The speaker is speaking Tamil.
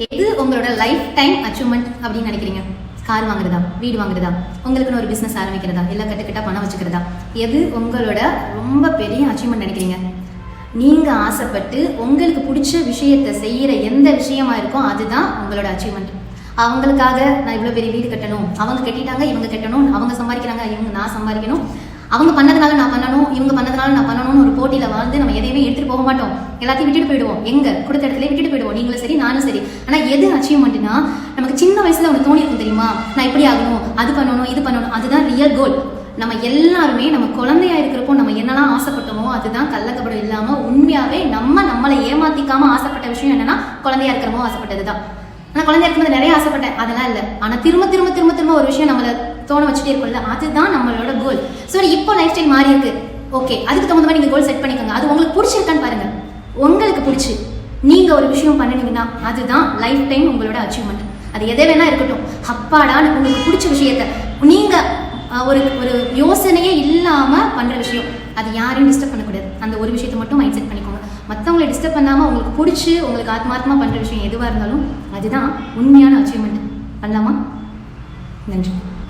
எது உங்களோட லைஃப் டைம் அச்சீவ்மெண்ட் அப்படின்னு நினைக்கிறீங்க? கார் வாங்குறதா, வீடு வாங்குறதா, உங்களுக்குன்னு ஒரு பிஸ்னஸ் ஆரம்பிக்கிறதா, இல்லை கட்டுக்கிட்டா பணம் வச்சுக்கிறதா? எது உங்களோட ரொம்ப பெரிய அச்சீவ்மெண்ட் நினைக்கிறீங்க? நீங்கள் ஆசைப்பட்டு உங்களுக்கு பிடிச்ச விஷயத்தை செய்கிற எந்த விஷயமா இருக்கோ அதுதான் உங்களோட அச்சீவ்மெண்ட். அவங்களுக்காக நான் இவ்வளோ பெரிய வீடு கட்டணும், அவங்க கட்டிட்டாங்க இவங்க கட்டணும், அவங்க சம்பாதிக்கிறாங்க இவங்க நான் சம்பாதிக்கணும், அவங்க பண்ணதுனால நான் பண்ணணும், இவங்க பண்ணதுனால நான் பண்ணணும்னு ஒரு போட்டியில் வாழ்ந்து நம்ம எதையுமே எடுத்துகிட்டு போக மாட்டோம். எல்லாத்தையும் விட்டுட்டு போயிடுவோம். எங்கே கொடுத்த இடத்துல விட்டுட்டு போயிடுவோம். நீங்களும் சரி நானும் சரி. ஆனால் எது அச்சீவ்மெண்ட்னா நமக்கு சின்ன வயசில் அவனுக்கு தோணி இருக்கும் தெரியுமா, நான் இப்படி ஆகணும், அது பண்ணணும், இது பண்ணணும். அதுதான் ரியல் கோல். நம்ம எல்லாருமே நம்ம குழந்தையா இருக்கிறப்போ நம்ம என்னெல்லாம் ஆசைப்பட்டோமோ அதுதான் கள்ளக்கபடம் இல்லாமல் உண்மையாகவே நம்மளை ஏமாத்திக்காமல் ஆசைப்பட்ட விஷயம் என்னன்னா குழந்தையா இருக்கிறமோ ஆசைப்பட்டது தான். ஆனால் குழந்தையா இருக்கும்போது நிறைய ஆசைப்பட்டேன், அதெல்லாம் இல்லை. ஆனால் திரும்ப திரும்ப திரும்ப திரும்ப ஒரு விஷயம் நம்மளை தோண வச்சுட்டே இருக்கும்ல, அதுதான் நம்மளோட கோல். ஸோ இப்போ லைஃப் ஸ்டைல் மாறி இருக்கு, ஓகே, அதுக்கு தகுந்த மாதிரி நீங்கள் கோல் செட் பண்ணிக்கோங்க. அது உங்களுக்கு பிடிச்சிருக்கான்னு பாருங்க. உங்களுக்கு பிடிச்சி நீங்கள் ஒரு விஷயம் பண்ணினீங்கன்னா அதுதான் லைஃப் டைம் உங்களோட அச்சீவ்மெண்ட். அது எதை வேணா இருக்கட்டும். அப்பாடான்னு உங்களுக்கு பிடிச்ச விஷயத்த நீங்கள் ஒரு ஒரு யோசனையே இல்லாமல் பண்ணுற விஷயம், அது யாரையும் டிஸ்டர்ப் பண்ணக்கூடாது. அந்த ஒரு விஷயத்தை மட்டும் மைண்ட் செட் பண்ணிக்கோங்க. மற்றவங்களை டிஸ்டர்ப் பண்ணாமல் உங்களுக்கு பிடிச்சி உங்களுக்கு ஆத்மார்த்தமாக பண்ணுற விஷயம் எதுவாக இருந்தாலும் அதுதான் உண்மையான அச்சீவ்மெண்ட். பண்ணலாமா? நன்றி.